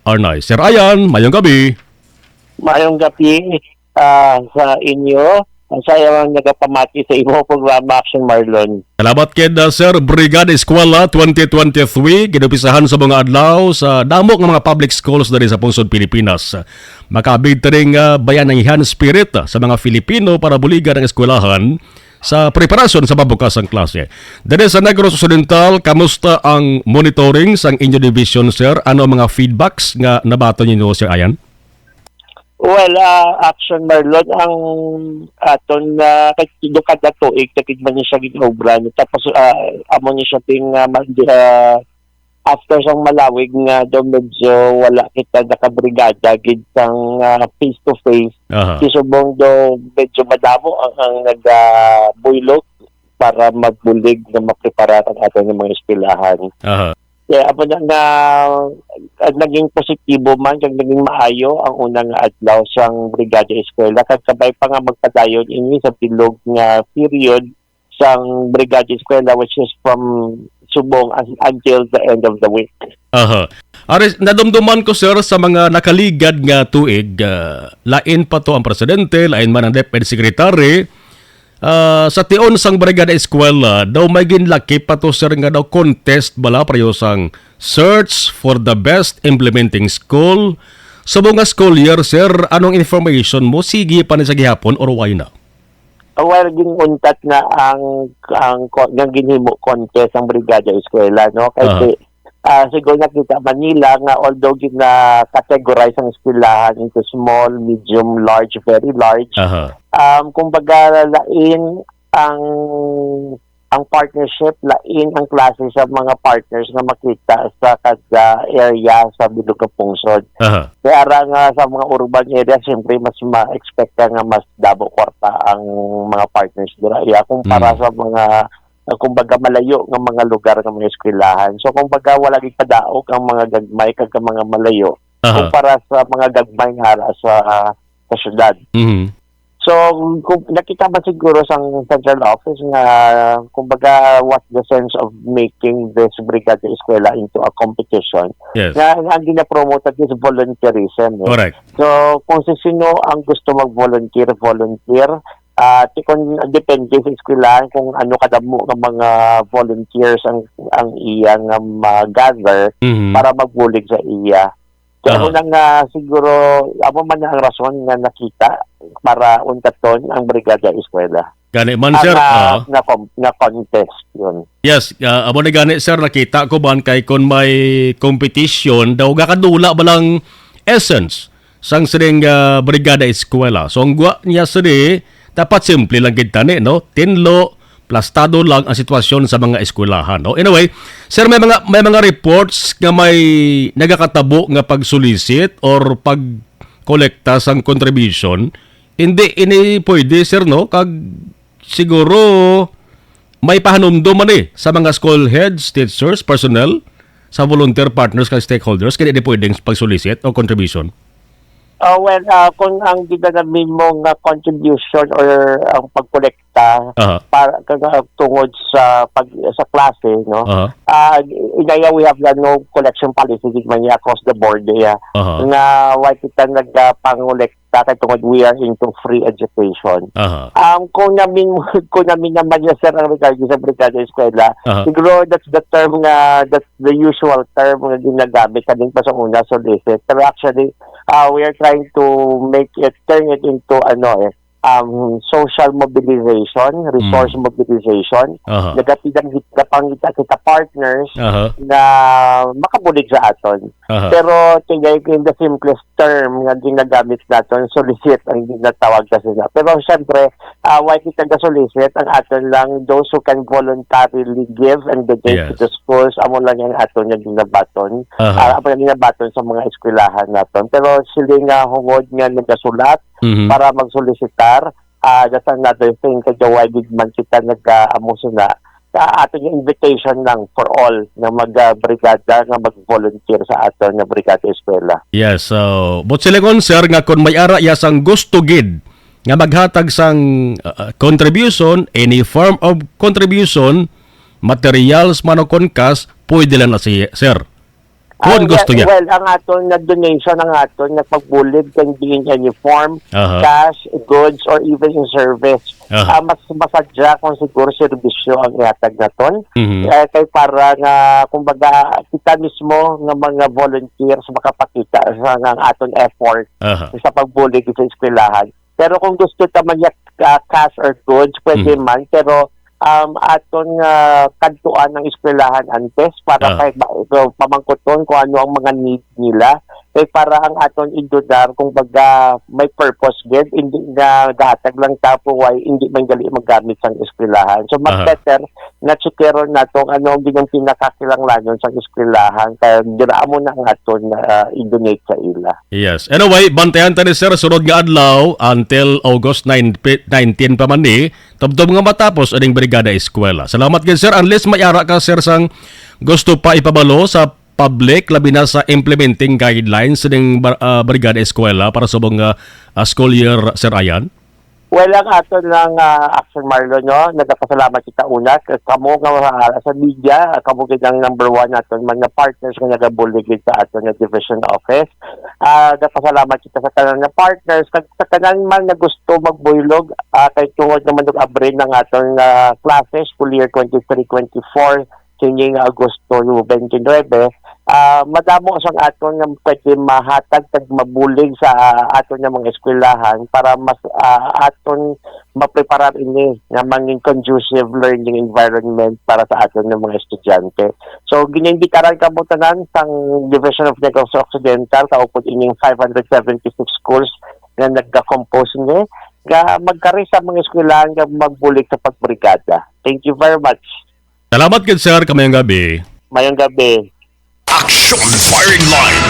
Arnay. Sir Ayan, mayong gabi. Mayong gabi sa inyo. Saya ang nagapamati sa imo programa Action Marlon. Salamat kid Sir Brigada Eskwela 2023 ginupisahan sa mga adlaw sa damo ng mga public schools diri sa Pungsod, Pilipinas. Makabig ring bayanihan spirit sa mga Filipino para buligan ang eskwelahan sa preparasyon sa pabukasang klase. Dere sa Negros Occidental, kamusta ang monitoring sang inyo division, sir? Ano ang mga feedbacks nga nabato niyo, Sir Ayan? Well, Action Marlon ang aton kada tuig takigman niya siya ginobran tapos amo niya siya ting after sang malawig nga daw medyo wala kita nakabrigada gid sang face to face. Kisubong daw medyo madamo ang nagabuylog para magbulig na maprepara ang aton mga eskwelahan. Kaya abo na naging positibo man kag naging maayo ang unang adlaw sang Brigada Eskwela kag sabay pa nga magpadayon ini sa bilog nga period sang Brigada Eskwela which is from subong until the end of the week. Aris, nadumduman ko, sir, sa mga nakaligad nga tuig, lain pa to ang presidente, lain man ang DepEd Secretary. Sa tion sang Brigada Eskwela, daw may ginlaki pa to, sir, nga daw contest bala pareho sang search for the best implementing school. Sa mga school year, sir, anong information mo? Sige pa ni sa gihapon or why na? Well, ginuntat na ang ginhimo contest ang Brigada Eskwela, no? Kasi siguro nakita Manila nga although gina-categorize ang eskwelahan into small, medium, large, very large. Kumbaga lain ang partnership, lain ang klase sa mga partners na makita sa kada area sa bilog ng Pungsod. Kaya nga sa mga urban area, siyempre mas ma-expect ka nga mas dabo kwarta ang mga partners dira kumpara sa mga kumbaga malayo ng mga lugar ng mga eskwelahan. So kumbaga wala gid padaog ang mga gagmay kag mga malayo kumpara sa mga gagmay nga sa syudad. So kung nakita ba siguro sa central office nga kumbaga what's the sense of making this Brigada Eskwela into a competition? Yes. Na ang gina-promote is volunteerism. Correct. So kung sino ang gusto mag-volunteer, depende sa eskwelahan kung ano kadamo ng mga volunteers ang iyang gather para magbulig sa iya. Kaya nga siguro amo man ang rason nga nakita para untaton ang Brigada Eskwela. Gani man, sir, na contest yun. Yes, amo na gani, sir, nakita ko ban kay kon may competition daw gakadula balang essence sang sining Brigada Eskwela. So ang gwa niya sini dapat simple lang kita ni, no? Tinlo, plastado lang ang sitwasyon sa mga eskwelahan, no? Anyway, sir, may mga reports nga may nagakatabo nga pag-solicit or pag-kolekta sang contribution. Hindi pwede, sir, no? Kag siguro may pahanumdum man sa mga school heads, teachers, personnel, sa volunteer partners kag stakeholders kaya hindi pwedeng pag-solicit o contribution. Kung ang ginagamin mong contribution or ang pagkolekta para tungod sa klase, no? Inaya we have no collection policy niya across the board nga why kita nagpangolekta kay tungod we are into free education. Kung namin naman yung sir ang regarding sa Brigada Eskwela, siguro that's the usual term na ginagamit kading pa sa una solicit. Pero actually we are trying to turn it into social mobilization, resource mobilization. Nagapangita kita partners na makabulig sa aton. Pero tingay ko in the simplest term nga ginagamit natin, solicit ang ginatawag kasi na. Pero syempre, why kita ga-solicit ang aton lang those who can voluntarily give and donate to the schools, amo lang yung aton yung ginabaton. Amo yung ginabaton sa mga eskwelahan natin. Pero sila nga hungod nga nagasulat para mag-solicitar. That's another thing kaya why did man kita nag-amuso na aton yung invitation lang for all na mag-brigada nga mag-volunteer sa aton nga Brigada Eskwela. Yes, so but silingon, sir, nga kung may ara yasang gusto gid nga maghatag sang contribution, any form of contribution, materials man o konkas, pwede lang na si sir. Kung gusto niya. Well, ang aton na donation, ang aton na pagbulig can be in any form, cash, goods, or even in service. Mas masadya kung siguro serbisyo ang ihatag naton. Kay para nga, kumbaga, kita mismo ng mga volunteers makapakita sa ng aton effort sa pagbulig sa eskwelahan. Pero kung gusto naman niya cash or goods, pwede man. Pero aton kantuan ng eskwelahan antes para kay pamangkuton kung ano ang mga needs nila kay para ang aton indudar kung baga may purpose gid hindi na dahatag lang tapo why hindi man gali magamit sang eskwelahan so mas better na chikeron natong ano ang bilang pinakakinahanglanon sang eskwelahan kaya dira mo na ang aton i-donate sa ila. Yes. Anyway, bantayan ta ni sir sunod nga adlaw until August 19 pa man ni tabdob nga matapos aning brigada eskwela. Salamat gid sir unless mayara ka sir sang gusto pa ipabalo sa public labi na sa implementing guidelines ng brigada eskwela para sa mga school year sir Ayan. Well, ang aton lang Action Marlon, no? Nagpasalamat kita una. Kamo nga sa media, kamo ang number one naton mga partners nga nagabuligid sa aton nga division office. Nagpasalamat kita sa tanan nga partners. Sa tanan man na gusto magbuylog, kay tungod naman ng abrin ng aton klase, school year 23-24, kini nga Agosto 29, madamo sang aton nga pwede mahatag tag mabulig sa aton nga mga eskwelahan para mas aton mapreparar ini nga maging conducive learning environment para sa aton nga mga estudyante. So ginindikaran kamo tanan sang Division of Negros Occidental kaupod ining 576 schools nga nagka-compose ni nga magkari sa mga eskwelahan nga magbulig sa pagbrigada. Thank you very much. Salamat gid sir kamayong gabi. Mayong gabi. Action Firing Line.